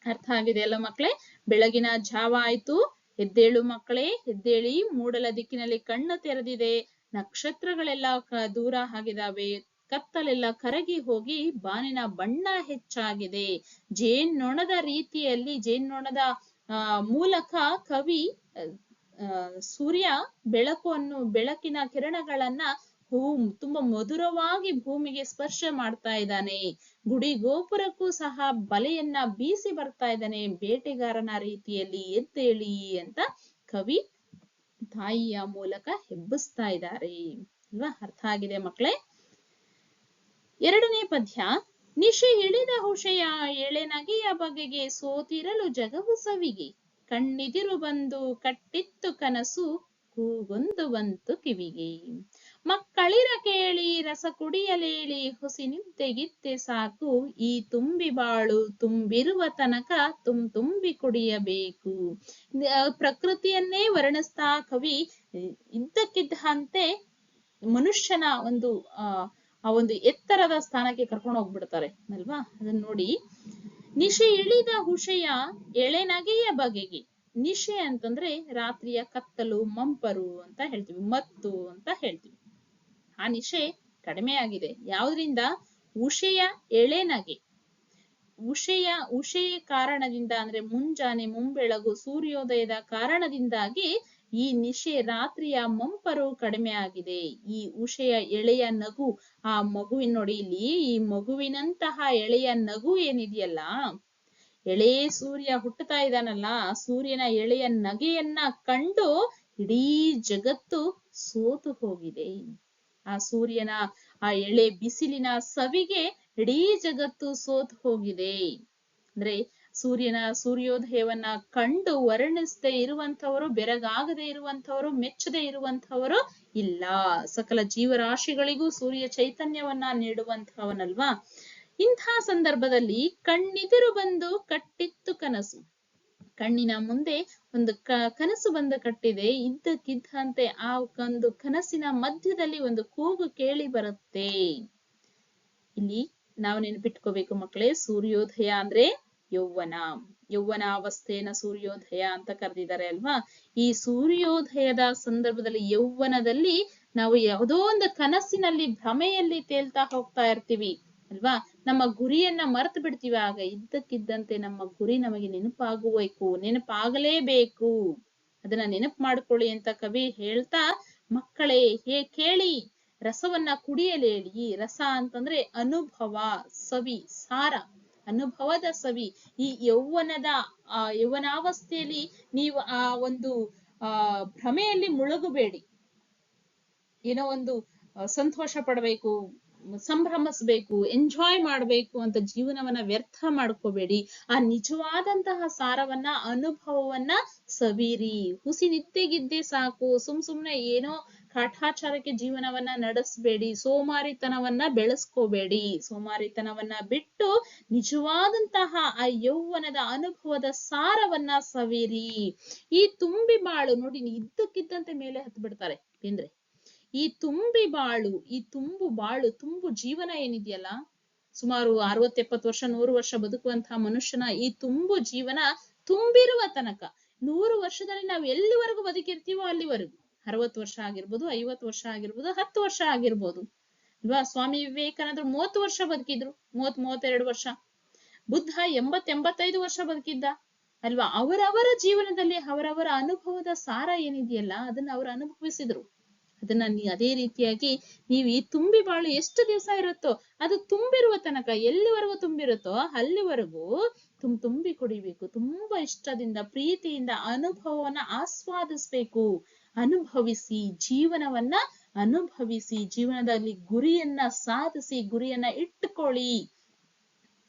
ಅರ್ಥ ಆಗಿದೆ ಅಲ್ಲ ಮಕ್ಕಳೇ? ಬೆಳಗಿನ ಜಾವ ಆಯ್ತು, ಎದ್ದೇಳು ಮಕ್ಕಳೇ, ಎದ್ದೇಳಿ. ಮೂಡಲ ದಿಕ್ಕಿನಲ್ಲಿ ಕಣ್ಣು ತೆರೆದಿದೆ, ನಕ್ಷತ್ರಗಳೆಲ್ಲ ದೂರ ಆಗಿದಾವೆ, ಕತ್ತಲೆಲ್ಲ ಕರಗಿ ಹೋಗಿ ಬಾನಿನ ಬಣ್ಣ ಹೆಚ್ಚಾಗಿದೆ. ಜೇನ್ನೊಣದ ರೀತಿಯಲ್ಲಿ, ಜೇನ್ನೊಣದ ಮೂಲಕ ಕವಿ ಸೂರ್ಯ ಬೆಳಕಿನ ಕಿರಣಗಳನ್ನ ತುಂಬಾ ಮಧುರವಾಗಿ ಭೂಮಿಗೆ ಸ್ಪರ್ಶ ಮಾಡ್ತಾ ಇದ್ದಾನೆ. ಗುಡಿ ಗೋಪುರಕ್ಕೂ ಸಹ ಬಲೆಯನ್ನ ಬೀಸಿ ಬರ್ತಾ ಇದ್ದಾನೆ ಬೇಟೆಗಾರನ ರೀತಿಯಲ್ಲಿ. ಎದ್ದೇಳಿ ಅಂತ ಕವಿ ತಾಯಿಯ ಮೂಲಕ ಹೆಬ್ಬಿಸ್ತಾ ಇದ್ದಾರೆ ಅಲ್ವಾ. ಅರ್ಥ ಆಗಿದೆ ಮಕ್ಕಳೇ? ಎರಡನೇ ಪದ್ಯ. ನಿಶೆ ಇಳಿದ ಹುಷೆಯ ಎಳೆ ನಗೆಯ ಬಗೆಗೆ ಸೋತಿರಲು ಜಗವು ಸವಿಗೆ ಕಣ್ಣಿದಿರು ಬಂದು ಕಟ್ಟಿತ್ತು ಕನಸು ಕೂಗೊಂದು ಬಂತು ಕಿವಿಗೆ ಮಕ್ಕಳಿರ ಕೇಳಿ ರಸ ಕುಡಿಯಲೇಳಿ ಹುಸಿ ನಿದ್ದೆಗಿತ್ತೆ ಸಾಕು ಈ ತುಂಬಿ ಬಾಳು ತುಂಬಿರುವ ತನಕ ತುಂಬಿ ಕುಡಿಯಬೇಕು. ಪ್ರಕೃತಿಯನ್ನೇ ವರ್ಣಿಸ್ತಾ ಕವಿ ಇದ್ದಕ್ಕಿದ್ದಂತೆ ಮನುಷ್ಯನ ಆ ಒಂದು ಎತ್ತರದ ಸ್ಥಾನಕ್ಕೆ ಕರ್ಕೊಂಡು ಹೋಗ್ಬಿಡ್ತಾರೆ ಅಲ್ವಾ. ಅದನ್ನ ನೋಡಿ. ನಿಶೆ ಇಳಿದ ಹುಷೆಯ ಎಳೆನಗೆಯ ಬಗೆಗೆ. ನಿಶೆ ಅಂತಂದ್ರೆ ರಾತ್ರಿಯ ಕತ್ತಲು, ಮಂಪರು ಅಂತ ಹೇಳ್ತೀವಿ, ಮತ್ತು ಅಂತ ಹೇಳ್ತೀವಿ. ಆ ನಿಶೆ ಕಡಿಮೆ ಆಗಿದೆ. ಯಾವ್ದ್ರಿಂದ? ಉಷೆಯ ಎಳೆನಗೆ. ಉಷೆಯ ಕಾರಣದಿಂದ ಅಂದ್ರೆ ಮುಂಜಾನೆ ಮುಂಬೆಳಗು ಸೂರ್ಯೋದಯದ ಕಾರಣದಿಂದಾಗಿ ಈ ನಿಶೆ ರಾತ್ರಿಯ ಮಂಪರು ಕಡಿಮೆ ಆಗಿದೆ. ಈ ಉಷೆಯ ಎಳೆಯ ನಗು, ಆ ಮಗುವಿನ ನೋಡಿ ಇಲ್ಲಿ, ಈ ಮಗುವಿನಂತಹ ಎಳೆಯ ನಗು ಏನಿದೆಯಲ್ಲ, ಎಳೆ ಸೂರ್ಯ ಹುಟ್ಟುತ್ತಾ ಇದ್ದಾನಲ್ಲ, ಸೂರ್ಯನ ಎಳೆಯ ನಗೆಯನ್ನ ಕಂಡು ಇಡೀ ಜಗತ್ತು ಸೋತು ಹೋಗಿದೆ. ಆ ಸೂರ್ಯನ ಆ ಎಳೆ ಬಿಸಿಲಿನ ಸವಿಗೆ ಇಡೀ ಜಗತ್ತು ಸೋತು ಹೋಗಿದೆ. ಅಂದ್ರೆ ಸೂರ್ಯೋದಯವನ್ನ ಕಂಡು ವರ್ಣಿಸದೆ ಇರುವಂತವರು, ಬೆರಗಾಗದೆ ಇರುವಂತವರು, ಮೆಚ್ಚದೆ ಇರುವಂತವರು ಇಲ್ಲ. ಸಕಲ ಜೀವರಾಶಿಗಳಿಗೂ ಸೂರ್ಯ ಚೈತನ್ಯವನ್ನ ನೀಡುವಂತಹವನಲ್ವಾ. ಇಂಥ ಸಂದರ್ಭದಲ್ಲಿ ಕಣ್ಣೆದುರು ಬಂದು ಕಟ್ಟಿತ್ತು ಕನಸು. ಕಣ್ಣಿನ ಮುಂದೆ ಒಂದು ಕನಸು ಬಂದು ಕಟ್ಟಿದೆ. ಇದ್ದಕ್ಕಿದ್ದಂತೆ ಆ ಒಂದು ಕನಸಿನ ಮಧ್ಯದಲ್ಲಿ ಒಂದು ಕೂಗು ಕೇಳಿ ಬರುತ್ತೆ. ಇಲ್ಲಿ ನಾವು ನೆನಪಿಟ್ಕೋಬೇಕು ಮಕ್ಕಳೇ, ಸೂರ್ಯೋದಯ ಅಂದ್ರೆ ಯೌವನಾವಸ್ಥೆಯನ್ನ ಸೂರ್ಯೋದಯ ಅಂತ ಕರೆದಿದ್ದಾರೆ ಅಲ್ವಾ. ಈ ಸೂರ್ಯೋದಯದ ಸಂದರ್ಭದಲ್ಲಿ, ಯೌವನದಲ್ಲಿ ನಾವು ಯಾವುದೋ ಒಂದು ಕನಸಿನಲ್ಲಿ ಭ್ರಮೆಯಲ್ಲಿ ತೇಲ್ತಾ ಹೋಗ್ತಾ ಇರ್ತೀವಿ ಅಲ್ವಾ. ನಮ್ಮ ಗುರಿಯನ್ನ ಮರೆತು ಬಿಡ್ತೀವಿ. ಆಗ ಇದ್ದಕ್ಕಿದ್ದಂತೆ ನಮ್ಮ ಗುರಿ ನಮಗೆ ನೆನಪಾಗಲೇಬೇಕು. ಅದನ್ನ ನೆನಪು ಮಾಡ್ಕೊಳ್ಳಿ ಅಂತ ಕವಿ ಹೇಳ್ತಾ, ಮಕ್ಕಳೇ ಕೇಳಿ, ರಸವನ್ನ ಕುಡಿಯಲೇಳಿ. ರಸ ಅಂತಂದ್ರೆ ಅನುಭವ, ಸವಿ, ಸಾರ, ಅನುಭವದ ಸವಿ. ಈ ಯೌವನಾವಸ್ಥೆಯಲ್ಲಿ ನೀವು ಆ ಒಂದು ಭ್ರಮೆಯಲ್ಲಿ ಮುಳುಗಬೇಡಿ. ಏನೋ ಒಂದು ಸಂತೋಷ ಪಡಬೇಕು, ಸಂಭ್ರಮಿಸ್ಬೇಕು, ಎಂಜಾಯ್ ಮಾಡ್ಬೇಕು ಅಂತ ಜೀವನವನ್ನ ವ್ಯರ್ಥ ಮಾಡ್ಕೋಬೇಡಿ. ಆ ನಿಜವಾದಂತಹ ಸಾರವನ್ನ, ಅನುಭವವನ್ನ ಸವಿರಿ. ಹುಸಿ ನಿದ್ದೆಗಿದ್ದೆ ಸಾಕು. ಸುಮ್ನೆ ಏನೋ ಕಾಟಾಚಾರಕ್ಕೆ ಜೀವನವನ್ನ ನಡೆಸಬೇಡಿ. ಸೋಮಾರಿತನವನ್ನ ಬೆಳೆಸ್ಕೋಬೇಡಿ. ಸೋಮಾರಿತನವನ್ನ ಬಿಟ್ಟು ನಿಜವಾದಂತಹ ಆ ಯೌವನದ ಅನುಭವದ ಸಾರವನ್ನ ಸವಿರಿ. ಈ ತುಂಬಿ ಬಾಳು ನೋಡಿ, ಇದ್ದಕ್ಕಿದ್ದಂತೆ ಮೇಲೆ ಹತ್ತು ಬಿಡ್ತಾರೆ ಅಂದ್ರೆ ಈ ತುಂಬು ಜೀವನ ಏನಿದೆಯಲ್ಲ, ಸುಮಾರು 60-70 ವರ್ಷ 100 ವರ್ಷ ಬದುಕುವಂತಹ ಮನುಷ್ಯನ ಈ ತುಂಬು ಜೀವನ ತುಂಬಿರುವ ತನಕ, 100 ವರ್ಷದಲ್ಲಿ ನಾವು ಎಲ್ಲಿವರೆಗೂ ಬದುಕಿರ್ತೀವೋ ಅಲ್ಲಿವರೆಗೂ, 60 ವರ್ಷ ಆಗಿರ್ಬೋದು, 50 ವರ್ಷ ಆಗಿರ್ಬೋದು, 10 ವರ್ಷ ಆಗಿರ್ಬೋದು ಅಲ್ವಾ. ಸ್ವಾಮಿ ವಿವೇಕಾನಂದರು 30 ವರ್ಷ ಬದುಕಿದ್ರು, 30-32 ವರ್ಷ. ಬುದ್ಧ 80-85 ವರ್ಷ ಬದುಕಿದ್ದ ಅಲ್ವಾ. ಅವರವರ ಜೀವನದಲ್ಲಿ ಅವರವರ ಅನುಭವದ ಸಾರ ಏನಿದೆಯಲ್ಲ, ಅದನ್ನ ಅವರು ಅನುಭವಿಸಿದ್ರು. ಅದನ್ನ ಅದೇ ರೀತಿಯಾಗಿ ನೀವು ಈ ತುಂಬಿ ಬಾಳು ಎಷ್ಟು ದಿವಸ ಇರುತ್ತೋ, ಅದು ತುಂಬಿರುವ ತನಕ, ಎಲ್ಲಿವರೆಗೂ ತುಂಬಿರುತ್ತೋ ಅಲ್ಲಿವರೆಗೂ ತುಂಬಿ ಕುಡಿಬೇಕು. ತುಂಬಾ ಇಷ್ಟದಿಂದ, ಪ್ರೀತಿಯಿಂದ ಅನುಭವವನ್ನ ಆಸ್ವಾದಿಸ್ಬೇಕು. ಅನುಭವಿಸಿ, ಜೀವನವನ್ನ ಅನುಭವಿಸಿ, ಜೀವನದಲ್ಲಿ ಗುರಿಯನ್ನ ಸಾಧಿಸಿ, ಗುರಿಯನ್ನ ಇಟ್ಟುಕೊಳ್ಳಿ,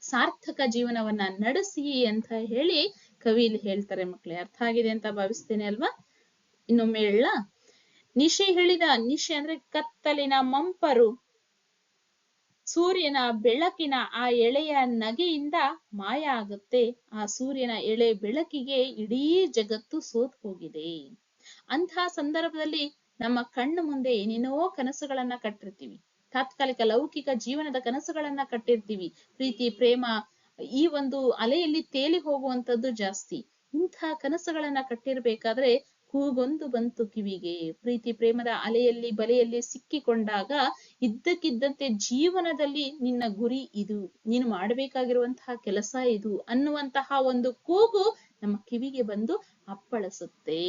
ಸಾರ್ಥಕ ಜೀವನವನ್ನ ನಡೆಸಿ ಅಂತ ಹೇಳಿ ಕವಿ ಇಲ್ಲಿ ಹೇಳ್ತಾರೆ. ಮಕ್ಕಳೇ, ಅರ್ಥ ಆಗಿದೆ ಅಂತ ಭಾವಿಸ್ತೇನೆ ಅಲ್ವಾ. ಇನ್ನೊಮ್ಮೆ ಹೇಳ, ನಿಶೆ ಹೇಳಿದ, ನಿಶೆ ಅಂದ್ರೆ ಕತ್ತಲಿನ ಮಂಪರು, ಸೂರ್ಯನ ಬೆಳಕಿನ ಆ ಎಳೆಯ ನಗೆಯಿಂದ ಮಾಯ ಆಗುತ್ತೆ. ಆ ಸೂರ್ಯನ ಎಳೆ ಬೆಳಕಿಗೆ ಇಡೀ ಜಗತ್ತು ಸೋತ್ ಹೋಗಿದೆ. ಅಂತಹ ಸಂದರ್ಭದಲ್ಲಿ ನಮ್ಮ ಕಣ್ಣು ಮುಂದೆ ಏನೇನೋ ಕನಸುಗಳನ್ನ ಕಟ್ಟಿರ್ತೀವಿ. ತಾತ್ಕಾಲಿಕ ಲೌಕಿಕ ಜೀವನದ ಕನಸುಗಳನ್ನ ಕಟ್ಟಿರ್ತೀವಿ. ಪ್ರೀತಿ, ಪ್ರೇಮ, ಈ ಒಂದು ಅಲೆಯಲ್ಲಿ ತೇಲಿ ಹೋಗುವಂತದ್ದು ಜಾಸ್ತಿ. ಇಂಥ ಕನಸುಗಳನ್ನ ಕಟ್ಟಿರ್ಬೇಕಾದ್ರೆ ಕೂಗೊಂದು ಬಂತು ಕಿವಿಗೆ. ಪ್ರೀತಿ ಪ್ರೇಮದ ಅಲೆಯಲ್ಲಿ ಬಲೆಯಲ್ಲಿ ಸಿಕ್ಕಿಕೊಂಡಾಗ ಇದ್ದಕ್ಕಿದ್ದಂತೆ ಜೀವನದಲ್ಲಿ ನಿನ್ನ ಗುರಿ ಇದು, ನೀನು ಮಾಡಬೇಕಾಗಿರುವಂತಹ ಕೆಲಸ ಇದು ಅನ್ನುವಂತಹ ಒಂದು ಕೂಗು ನಮ್ಮ ಕಿವಿಗೆ ಬಂದು ಅಪ್ಪಳಿಸುತ್ತೆ.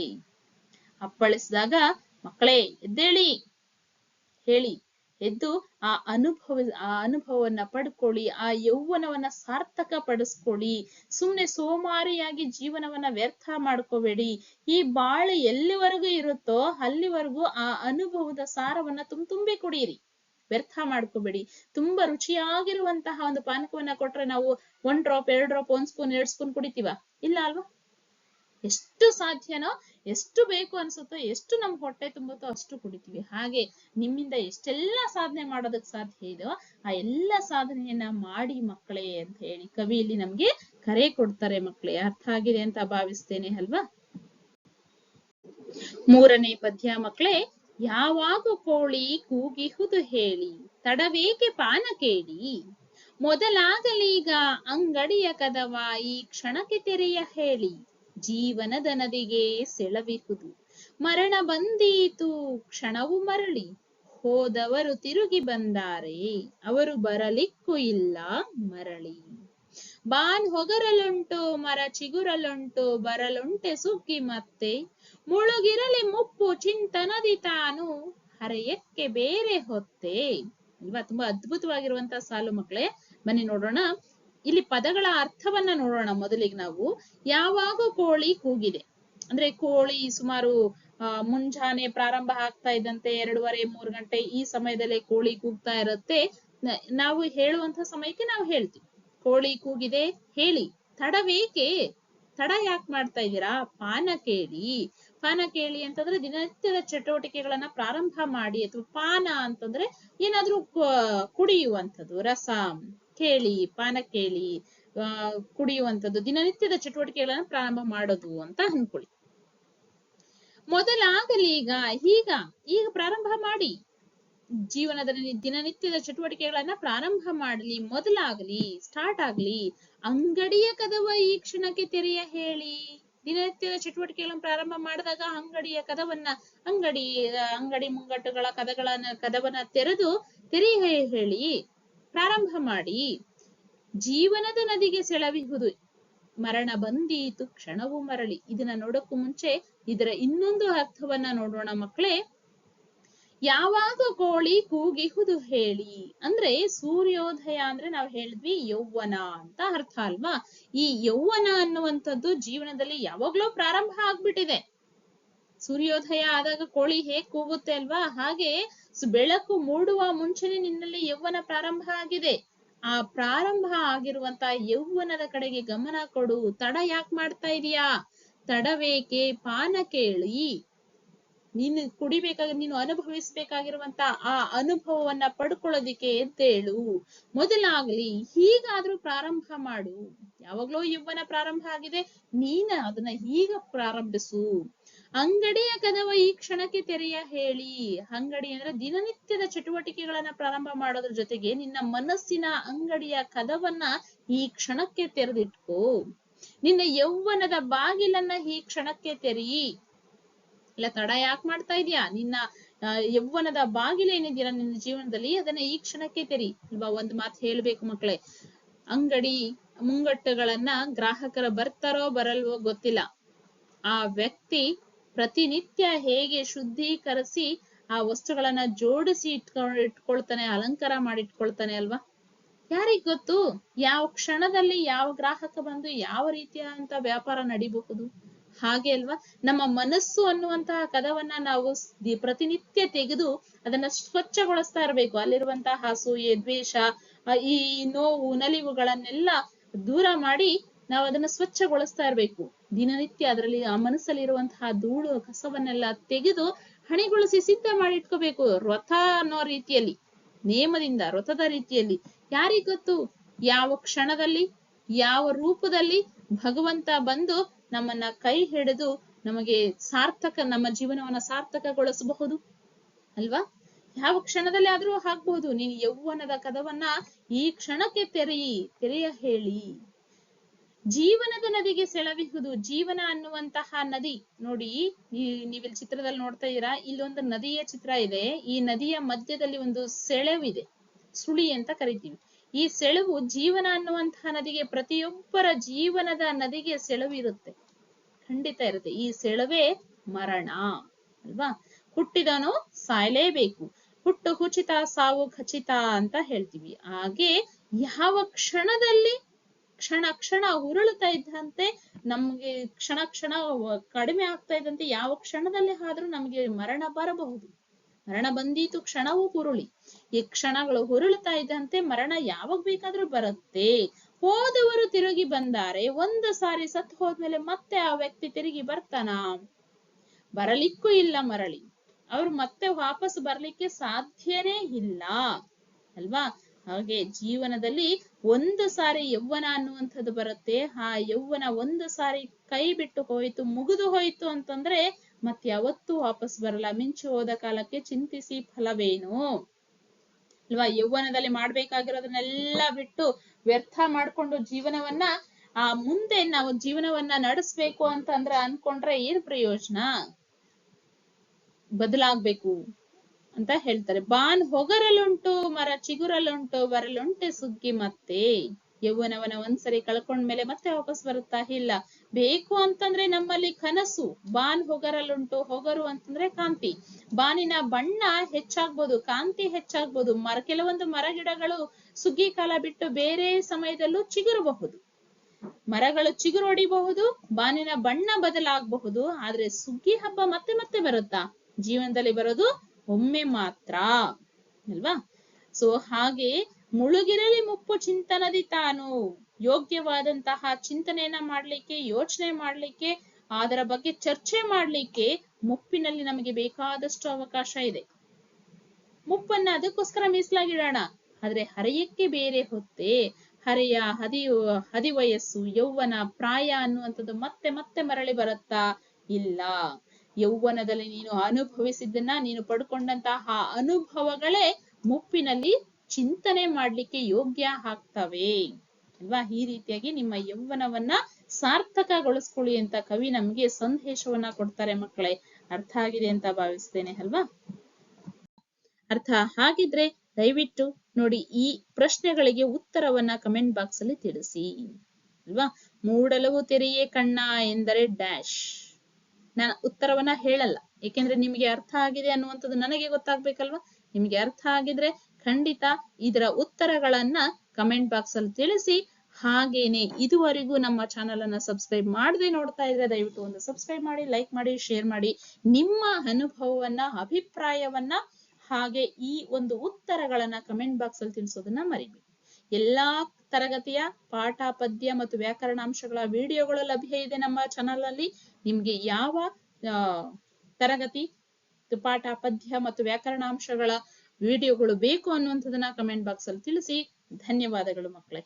ಅಪ್ಪಳಿಸಿದಾಗ ಮಕ್ಕಳೇ ಎದ್ದೇಳಿ, ಹೇಳಿ, ಎದ್ದು ಆ ಅನುಭವವನ್ನ ಪಡ್ಕೊಳ್ಳಿ, ಆ ಯೌವನವನ್ನ ಸಾರ್ಥಕ ಪಡಿಸ್ಕೊಳ್ಳಿ. ಸುಮ್ನೆ ಸೋಮಾರಿಯಾಗಿ ಜೀವನವನ್ನ ವ್ಯರ್ಥ ಮಾಡ್ಕೋಬೇಡಿ. ಈ ಬಾಳು ಎಲ್ಲಿವರೆಗೂ ಇರುತ್ತೋ ಅಲ್ಲಿವರೆಗೂ ಆ ಅನುಭವದ ಸಾರವನ್ನ ತುಂಬಿ ಕುಡೀರಿ, ವ್ಯರ್ಥ ಮಾಡ್ಕೋಬೇಡಿ. ತುಂಬಾ ರುಚಿಯಾಗಿರುವಂತಹ ಒಂದು ಪಾನಕವನ್ನ ಕೊಟ್ರೆ ನಾವು 1 ಡ್ರಾಪ್ 2 ಡ್ರಾಪ್ 1 ಸ್ಪೂನ್ 2 ಸ್ಪೂನ್ ಕುಡಿತೀವ? ಇಲ್ಲ ಅಲ್ವಾ. ಎಷ್ಟು ಸಾಧ್ಯನೋ, ಎಷ್ಟು ಬೇಕು ಅನ್ಸುತ್ತೋ, ಎಷ್ಟು ನಮ್ ಹೊಟ್ಟೆ ತುಂಬುತ್ತೋ ಅಷ್ಟು ಕುಡಿತೀವಿ. ಹಾಗೆ ನಿಮ್ಮಿಂದ ಎಷ್ಟೆಲ್ಲ ಸಾಧನೆ ಮಾಡೋದಕ್ ಸಾಧ್ಯ ಇದೋ ಆ ಎಲ್ಲ ಸಾಧನೆಯನ್ನ ಮಾಡಿ ಮಕ್ಕಳೇ ಅಂತ ಹೇಳಿ ಕವಿ ಇಲ್ಲಿ ನಮ್ಗೆ ಕರೆ ಕೊಡ್ತಾರೆ. ಮಕ್ಕಳೇ, ಅರ್ಥ ಆಗಿದೆ ಅಂತ ಭಾವಿಸ್ತೇನೆ ಅಲ್ವಾ. 3ನೇ ಪದ್ಯ ಮಕ್ಕಳೇ, ಯಾವಾಗ ಕೋಳಿ ಕೂಗಿಹುದು ಹೇಳಿ, ತಡವೇಕೆ ಪಾನ ಕೇಳಿ, ಮೊದಲಾಗಲೀಗ ಅಂಗಡಿಯ ಕದವ ಈ ಕ್ಷಣಕ್ಕೆ ತೆರೆಯ ಹೇಳಿ, ಜೀವನದ ನದಿಗೆ ಸೆಳವಿಹುದು, ಮರಣ ಬಂದೀತು ಕ್ಷಣವು ಮರಳಿ, ಹೋದವರು ತಿರುಗಿ ಬಂದಾರೆ ಅವರು ಬರಲಿಕ್ಕೂ ಇಲ್ಲ ಮರಳಿ. ಬಾನ್ ಹೊಗರಲುಂಟು ಮರ ಚಿಗುರಲುಂಟು ಬರಲುಂಟೆ ಸುಗ್ಗಿ ಮತ್ತೆ ಮುಳುಗಿರಲಿ ಮುಪ್ಪು ಚಿಂತನದಿ ತಾನು ಹರೆಯಕ್ಕೆ ಬೇರೆ ಹೊತ್ತೆ. ಇಲ್ವಾ? ತುಂಬಾ ಅದ್ಭುತವಾಗಿರುವಂತಹ ಸಾಲು ಮಕ್ಕಳೇ. ಬನ್ನಿ ನೋಡೋಣ. ಇಲ್ಲಿ ಪದಗಳ ಅರ್ಥವನ್ನ ನೋಡೋಣ ಮೊದಲಿಗೆ ನಾವು. ಯಾವಾಗ ಕೋಳಿ ಕೂಗಿದೆ ಅಂದ್ರೆ ಕೋಳಿ ಸುಮಾರು ಮುಂಜಾನೆ ಪ್ರಾರಂಭ ಆಗ್ತಾ ಇದ್ದಂತೆ 2:30-3 ಗಂಟೆ ಈ ಸಮಯದಲ್ಲೇ ಕೋಳಿ ಕೂಗ್ತಾ ಇರುತ್ತೆ. ನಾವು ಹೇಳುವಂತ ಸಮಯಕ್ಕೆ ನಾವು ಹೇಳ್ತೀವಿ ಕೋಳಿ ಕೂಗಿದೆ ಹೇಳಿ, ತಡವೇಕೆ, ತಡ ಯಾಕೆ ಮಾಡ್ತಾ ಇದ್ದೀರಾ, ಪಾನ ಕೇಳಿ. ಪಾನ ಕೇಳಿ ಅಂತಂದ್ರೆ ದಿನನಿತ್ಯದ ಚಟುವಟಿಕೆಗಳನ್ನ ಪ್ರಾರಂಭ ಮಾಡಿ, ಅಥವಾ ಪಾನ ಅಂತಂದ್ರೆ ಏನಾದ್ರೂ ಕುಡಿಯುವಂಥದ್ದು, ರಸ. ಕೇಳಿ, ಪಾನ ಕೇಳಿ, ಕುಡಿಯುವಂಥದ್ದು, ದಿನನಿತ್ಯದ ಚಟುವಟಿಕೆಗಳನ್ನ ಪ್ರಾರಂಭ ಮಾಡೋದು ಅಂತ ಅನ್ಕೊಳ್ಳಿ. ಮೊದಲಾಗಲಿ ಈಗ ಪ್ರಾರಂಭ ಮಾಡಿ. ಜೀವನದಲ್ಲಿ ದಿನನಿತ್ಯದ ಚಟುವಟಿಕೆಗಳನ್ನ ಪ್ರಾರಂಭ ಮಾಡಲಿ, ಮೊದಲಾಗಲಿ, ಸ್ಟಾರ್ಟ್ ಆಗ್ಲಿ. ಅಂಗಡಿಯ ಕದವ ಈ ಕ್ಷಣಕ್ಕೆ ತೆರೆಯ ಹೇಳಿ. ದಿನನಿತ್ಯದ ಚಟುವಟಿಕೆಗಳನ್ನು ಪ್ರಾರಂಭ ಮಾಡಿದಾಗ ಅಂಗಡಿಯ ಕದವನ್ನ, ಅಂಗಡಿ ಮುಂಗಟ್ಟುಗಳ ಕದವನ್ನ ತೆರೆಯ ಹೇಳಿ ಪ್ರಾರಂಭ ಮಾಡಿ. ಜೀವನದ ನದಿಗೆ ಸೆಳವಿಹುದು ಮರಣ ಬಂದೀತು ಕ್ಷಣವು ಮರಳಿ. ಇದನ್ನ ನೋಡಕ್ಕೂ ಮುಂಚೆ ಇದರ ಇನ್ನೊಂದು ಅರ್ಥವನ್ನ ನೋಡೋಣ ಮಕ್ಕಳೇ. ಯಾವಾಗ ಕೋಳಿ ಕೂಗಿಹುದು ಹೇಳಿ ಅಂದ್ರೆ ಸೂರ್ಯೋದಯ ಅಂದ್ರೆ ನಾವು ಹೇಳಿದ್ವಿ ಯೌವನ ಅಂತ ಅರ್ಥ ಅಲ್ವಾ. ಈ ಯೌವನ ಅನ್ನುವಂಥದ್ದು ಜೀವನದಲ್ಲಿ ಯಾವಾಗ್ಲೂ ಪ್ರಾರಂಭ ಆಗ್ಬಿಟ್ಟಿದೆ. ಸೂರ್ಯೋದಯ ಆದಾಗ ಕೋಳಿ ಹೇಗ್ ಕೂಗುತ್ತೆ ಅಲ್ವಾ, ಹಾಗೆ ಬೆಳಕು ಮೂಡುವ ಮುಂಚೆನೆ ನಿನ್ನಲ್ಲಿ ಯೌವನ ಪ್ರಾರಂಭ ಆಗಿದೆ. ಆ ಪ್ರಾರಂಭ ಆಗಿರುವಂತ ಯೌವನದ ಕಡೆಗೆ ಗಮನ ಕೊಡು. ತಡ ಯಾಕೆ ಮಾಡ್ತಾ ಇದೀಯಾ, ತಡವೇಕೆ, ಪಾನ ಕೇಳಿ. ನೀನು ನೀನು ಅನುಭವಿಸ್ಬೇಕಾಗಿರುವಂತ ಆ ಅನುಭವವನ್ನ ಪಡ್ಕೊಳ್ಳೋದಿಕ್ಕೆ ಎದ್ದೇಳು. ಮೊದಲಾಗ್ಲಿ, ಹೀಗಾದ್ರೂ ಪ್ರಾರಂಭ ಮಾಡು. ಯಾವಾಗ್ಲೋ ಯೌವನ ಪ್ರಾರಂಭ ಆಗಿದೆ, ನೀನ ಅದನ್ನ ಈಗ ಪ್ರಾರಂಭಿಸು. ಅಂಗಡಿಯ ಕದವ ಈ ಕ್ಷಣಕ್ಕೆ ತೆರೆಯ ಹೇಳಿ. ಅಂಗಡಿ ಅಂದ್ರೆ ದಿನನಿತ್ಯದ ಚಟುವಟಿಕೆಗಳನ್ನ ಪ್ರಾರಂಭ ಮಾಡೋದ್ರ ಜೊತೆಗೆ ನಿನ್ನ ಮನಸ್ಸಿನ ಅಂಗಡಿಯ ಕದವನ್ನ ಈ ಕ್ಷಣಕ್ಕೆ ತೆರೆದಿಟ್ಕೋ. ನಿನ್ನ ಯೌವನದ ಬಾಗಿಲನ್ನ ಈ ಕ್ಷಣಕ್ಕೆ ತೆರೀ. ಇಲ್ಲ, ತಡ ಯಾಕೆ ಮಾಡ್ತಾ ಇದೀಯಾ, ನಿನ್ನ ಯೌವನದ ಬಾಗಿಲೇನಿದೆಯಲ್ಲ ನಿನ್ನ ಜೀವನದಲ್ಲಿ ಅದನ್ನ ಈ ಕ್ಷಣಕ್ಕೆ ತೆರಿ ಅಲ್ವಾ. ಒಂದ್ ಮಾತು ಹೇಳ್ಬೇಕು ಮಕ್ಕಳೇ, ಅಂಗಡಿ ಮುಂಗಟ್ಟುಗಳನ್ನ ಗ್ರಾಹಕರ ಬರ್ತಾರೋ ಬರಲ್ವೋ ಗೊತ್ತಿಲ್ಲ, ಆ ವ್ಯಕ್ತಿ ಪ್ರತಿನಿತ್ಯ ಹೇಗೆ ಶುದ್ಧೀಕರಿಸಿ ಆ ವಸ್ತುಗಳನ್ನ ಜೋಡಿಸಿ ಇಟ್ಕೊಳ್ತಾನೆ, ಅಲಂಕಾರ ಮಾಡಿ ಇಟ್ಕೊಳ್ತಾನೆ ಅಲ್ವಾ. ಯಾರಿಗ್ ಗೊತ್ತು ಯಾವ ಕ್ಷಣದಲ್ಲಿ ಯಾವ ಗ್ರಾಹಕ ಬಂದು ಯಾವ ರೀತಿಯಾದಂತ ವ್ಯಾಪಾರ ನಡಿಬಹುದು. ಹಾಗೆ ಅಲ್ವಾ, ನಮ್ಮ ಮನಸ್ಸು ಅನ್ನುವಂತಹ ಕದವನ್ನ ನಾವು ಪ್ರತಿನಿತ್ಯ ತೆಗೆದು ಅದನ್ನ ಸ್ವಚ್ಛಗೊಳಿಸ್ತಾ ಇರ್ಬೇಕು. ಅಲ್ಲಿರುವಂತಹ ಅಸೂಯೆ, ದ್ವೇಷ, ಈ ನೋವು, ನಲಿವುಗಳನ್ನೆಲ್ಲ ದೂರ ಮಾಡಿ ನಾವು ಅದನ್ನ ಸ್ವಚ್ಛಗೊಳಿಸ್ತಾ ಇರ್ಬೇಕು. ದಿನನಿತ್ಯ ಅದರಲ್ಲಿ ಆ ಮನಸ್ಸಲ್ಲಿ ಇರುವಂತಹ ಧೂಳು ಕಸವನ್ನೆಲ್ಲ ತೆಗೆದು ಹಣಿಗೊಳಿಸಿ ಸಿದ್ಧ ಮಾಡಿ ಇಟ್ಕೋಬೇಕು. ವ್ರತ ಅನ್ನೋ ರೀತಿಯಲ್ಲಿ, ನೇಮದಿಂದ, ವ್ರತದ ರೀತಿಯಲ್ಲಿ. ಯಾರಿಗ್ ಗೊತ್ತು ಯಾವ ಕ್ಷಣದಲ್ಲಿ ಯಾವ ರೂಪದಲ್ಲಿ ಭಗವಂತ ಬಂದು ನಮ್ಮನ್ನ ಕೈ ಹಿಡಿದು ನಮಗೆ ನಮ್ಮ ಜೀವನವನ್ನ ಸಾರ್ಥಕಗೊಳಿಸಬಹುದು ಅಲ್ವಾ. ಯಾವ ಕ್ಷಣದಲ್ಲಿ ಆದ್ರೂ ಆಗ್ಬಹುದು. ನೀನು ಯೌವನದ ಕದವನ್ನ ಈ ಕ್ಷಣಕ್ಕೆ ತೆರೆಯ ಹೇಳಿ. ಜೀವನದ ನದಿಗೆ ಸೆಳವಿಹುದು. ಜೀವನ ಅನ್ನುವಂತಹ ನದಿ ನೋಡಿ, ನೀವಿಲ್ಲಿ ಚಿತ್ರದಲ್ಲಿ ನೋಡ್ತಾ ಇದ್ದೀರಾ, ಇಲ್ಲೊಂದು ನದಿಯ ಚಿತ್ರ ಇದೆ. ಈ ನದಿಯ ಮಧ್ಯದಲ್ಲಿ ಒಂದು ಸೆಳವಿದೆ, ಸುಳಿ ಅಂತ ಕರಿತೀವಿ. ಈ ಸೆಳವು ಜೀವನ ಅನ್ನುವಂತಹ ನದಿಗೆ, ಪ್ರತಿಯೊಬ್ಬರ ಜೀವನದ ನದಿಗೆ ಸೆಳವು ಇರುತ್ತೆ, ಖಂಡಿತ ಇರುತ್ತೆ. ಈ ಸೆಳವೇ ಮರಣ ಅಲ್ವಾ. ಹುಟ್ಟಿದನು ಸಾಯಲೇಬೇಕು, ಹುಟ್ಟು ಹುಚಿತ ಸಾವು ಖಚಿತ ಅಂತ ಹೇಳ್ತೀವಿ. ಹಾಗೆ ಯಾವ ಕ್ಷಣದಲ್ಲಿ ಕ್ಷಣ ಉರುಳುತ್ತಾ ಇದ್ದಂತೆ, ನಮ್ಗೆ ಕ್ಷಣ ಕಡಿಮೆ ಆಗ್ತಾ ಇದ್ದಂತೆ ಯಾವ ಕ್ಷಣದಲ್ಲಿ ಆದ್ರೂ ನಮ್ಗೆ ಮರಣ ಬರಬಹುದು. ಮರಣ ಬಂದೀತು ಕ್ಷಣವೂ ಹುರುಳಿ. ಈ ಕ್ಷಣಗಳು ಹುರುಳುತ್ತಾ ಇದ್ದಂತೆ ಮರಣ ಯಾವಾಗ ಬೇಕಾದ್ರೂ ಬರುತ್ತೆ. ಹೋದವರು ತಿರುಗಿ ಬಂದಾರೆ, ಒಂದು ಸಾರಿ ಸತ್ತು ಹೋದ್ಮೇಲೆ ಮತ್ತೆ ಆ ವ್ಯಕ್ತಿ ತಿರುಗಿ ಬರ್ತಾನ? ಬರಲಿಕ್ಕೂ ಇಲ್ಲ ಮರಳಿ. ಅವ್ರು ಮತ್ತೆ ವಾಪಸ್ ಬರ್ಲಿಕ್ಕೆ ಸಾಧ್ಯನೇ ಇಲ್ಲ ಅಲ್ವಾ. ಹಾಗೆ ಜೀವನದಲ್ಲಿ ಒಂದು ಸಾರಿ ಯೌವನ ಅನ್ನುವಂಥದ್ದು ಬರುತ್ತೆ. ಆ ಯೌವನ ಒಂದು ಸಾರಿ ಕೈ ಬಿಟ್ಟು ಹೋಯ್ತು, ಮುಗಿದು ಹೋಯ್ತು ಅಂತಂದ್ರೆ ಮತ್ತೆ ಯಾವತ್ತೂ ವಾಪಸ್ ಬರಲ್ಲ. ಮಿಂಚು ಹೋದ ಕಾಲಕ್ಕೆ ಚಿಂತಿಸಿ ಫಲವೇನು ಅಲ್ವಾ. ಯೌವನದಲ್ಲಿ ಮಾಡ್ಬೇಕಾಗಿರೋದನ್ನೆಲ್ಲ ಬಿಟ್ಟು ವ್ಯರ್ಥ ಮಾಡ್ಕೊಂಡು ಜೀವನವನ್ನ ಮುಂದೆ ನಾವು ಜೀವನವನ್ನ ನಡೆಸ್ಬೇಕು ಅಂತಂದ್ರೆ ಅನ್ಕೊಂಡ್ರೆ ಏನ್ ಪ್ರಯೋಜನ. ಬದಲಾಗ್ಬೇಕು ಅಂತ ಹೇಳ್ತಾರೆ. ಬಾನ್ ಹೊಗರಲುಂಟು ಮರ ಚಿಗುರಲುಂಟು ಬರಲುಂಟೆ ಸುಗ್ಗಿ ಮತ್ತೆ. ಯೌವನವನ್ನ ಒಂದ್ಸರಿ ಕಳ್ಕೊಂಡ್ಮೇಲೆ ಮತ್ತೆ ವಾಪಸ್ ಬರುತ್ತಾ? ಇಲ್ಲ. ಬೇಕು ಅಂತಂದ್ರೆ ನಮ್ಮಲ್ಲಿ ಕನಸು, ಬಾನ್ ಹೊಗರಲ್ಲುಂಟು, ಹೊಗರು ಅಂತಂದ್ರೆ ಕಾಂತಿ. ಬಾನಿನ ಬಣ್ಣ ಹೆಚ್ಚಾಗ್ಬೋದು, ಕಾಂತಿ ಹೆಚ್ಚಾಗ್ಬೋದು. ಕೆಲವೊಂದು ಮರ ಗಿಡಗಳು ಸುಗ್ಗಿ ಕಾಲ ಬಿಟ್ಟು ಬೇರೆ ಸಮಯದಲ್ಲೂ ಚಿಗುರಬಹುದು. ಮರಗಳು ಚಿಗುರು ಹೊಡಿಬಹುದು, ಬಾನಿನ ಬಣ್ಣ ಬದಲಾಗಬಹುದು. ಆದ್ರೆ ಸುಗ್ಗಿ ಹಬ್ಬ ಮತ್ತೆ ಮತ್ತೆ ಬರುತ್ತಾ? ಜೀವನದಲ್ಲಿ ಬರೋದು ಒಮ್ಮೆ ಮಾತ್ರ ಅಲ್ವಾ? ಸೊ ಹಾಗೆ ಮುಳುಗಿರಲಿ ಮುಪ್ಪು ಚಿಂತನದಿ ತಾನು. ಯೋಗ್ಯವಾದಂತಹ ಚಿಂತನೆಯನ್ನ ಮಾಡ್ಲಿಕ್ಕೆ, ಯೋಚನೆ ಮಾಡ್ಲಿಕ್ಕೆ, ಅದರ ಬಗ್ಗೆ ಚರ್ಚೆ ಮಾಡ್ಲಿಕ್ಕೆ ಮುಪ್ಪಿನಲ್ಲಿ ನಮಗೆ ಬೇಕಾದಷ್ಟು ಅವಕಾಶ ಇದೆ. ಮುಪ್ಪನ್ನ ಅದಕ್ಕೋಸ್ಕರ ಮೀಸಲಾಗಿಡೋಣ. ಆದ್ರೆ ಹರೆಯಕ್ಕೆ ಬೇರೆ ಹೊತ್ತೆ, ಹರೆಯ, ಹದಿವಯಸ್ಸು, ಯೌವನ, ಪ್ರಾಯ ಅನ್ನುವಂಥದ್ದು ಮತ್ತೆ ಮತ್ತೆ ಮರಳಿ ಬರುತ್ತಾ? ಇಲ್ಲ. ಯೌವನದಲ್ಲಿ ನೀನು ಅನುಭವಿಸಿದ್ದನ್ನ, ನೀನು ಪಡ್ಕೊಂಡಂತಹ ಅನುಭವಗಳೇ ಮುಪ್ಪಿನಲ್ಲಿ ಚಿಂತನೆ ಮಾಡ್ಲಿಕ್ಕೆ ಯೋಗ್ಯ ಆಗ್ತವೆ ಅಲ್ವಾ? ಈ ರೀತಿಯಾಗಿ ನಿಮ್ಮ ಯೌವನವನ್ನ ಸಾರ್ಥಕಗೊಳಿಸ್ಕೊಳ್ಳಿ ಅಂತ ಕವಿ ನಮ್ಗೆ ಸಂದೇಶವನ್ನ ಕೊಡ್ತಾರೆ ಮಕ್ಕಳೇ. ಅರ್ಥ ಆಗಿದೆ ಅಂತ ಭಾವಿಸ್ತೇನೆ ಅಲ್ವಾ? ಅರ್ಥ ಆಗಿದ್ರೆ ದಯವಿಟ್ಟು ನೋಡಿ, ಈ ಪ್ರಶ್ನೆಗಳಿಗೆ ಉತ್ತರವನ್ನ ಕಮೆಂಟ್ ಬಾಕ್ಸ್ ಅಲ್ಲಿ ತಿಳಿಸಿ ಅಲ್ವಾ? ಮೂಡಲವು ತೆರೆಯೇ ಕಣ್ಣ ಎಂದರೆ ಡ್ಯಾಶ್. ನಾನು ಉತ್ತರವನ್ನ ಹೇಳಲ್ಲ, ಏಕೆಂದ್ರೆ ನಿಮಗೆ ಅರ್ಥ ಆಗಿದೆ ಅನ್ನುವಂಥದ್ದು ನನಗೆ ಗೊತ್ತಾಗ್ಬೇಕಲ್ವಾ? ನಿಮ್ಗೆ ಅರ್ಥ ಆಗಿದ್ರೆ ಖಂಡಿತ ಇದರ ಉತ್ತರಗಳನ್ನ ಕಮೆಂಟ್ ಬಾಕ್ಸ್ ಅಲ್ಲಿ ತಿಳಿಸಿ. ಹಾಗೇನೆ ಇದುವರೆಗೂ ನಮ್ಮ ಚಾನಲ್ ಅನ್ನ ಸಬ್ಸ್ಕ್ರೈಬ್ ಮಾಡದೆ ನೋಡ್ತಾ ಇದ್ರೆ ದಯವಿಟ್ಟು ಒಂದು ಸಬ್ಸ್ಕ್ರೈಬ್ ಮಾಡಿ, ಲೈಕ್ ಮಾಡಿ, ಶೇರ್ ಮಾಡಿ. ನಿಮ್ಮ ಅನುಭವವನ್ನ, ಅಭಿಪ್ರಾಯವನ್ನ, ಹಾಗೆ ಈ ಒಂದು ಉತ್ತರಗಳನ್ನ ಕಮೆಂಟ್ ಬಾಕ್ಸ್ ಅಲ್ಲಿ ತಿಳಿಸೋದನ್ನ ಮರಿಬೇಡಿ. ಎಲ್ಲಾ ತರಗತಿಯ ಪಾಠ, ಪದ್ಯ ಮತ್ತು ವ್ಯಾಕರಣಾಂಶಗಳ ವಿಡಿಯೋಗಳು ಲಭ್ಯ ಇದೆ ನಮ್ಮ ಚಾನಲ್ ಅಲ್ಲಿ. ನಿಮ್ಗೆ ಯಾವ ತರಗತಿ, ಪಾಠ, ಪದ್ಯ ಮತ್ತು ವ್ಯಾಕರಣಾಂಶಗಳ ವಿಡಿಯೋಗಳು ಬೇಕು ಅನ್ನುವಂಥದ್ದನ್ನ ಕಮೆಂಟ್ ಬಾಕ್ಸ್ ಅಲ್ಲಿ ತಿಳಿಸಿ. ಧನ್ಯವಾದಗಳು ಮಕ್ಕಳೇ.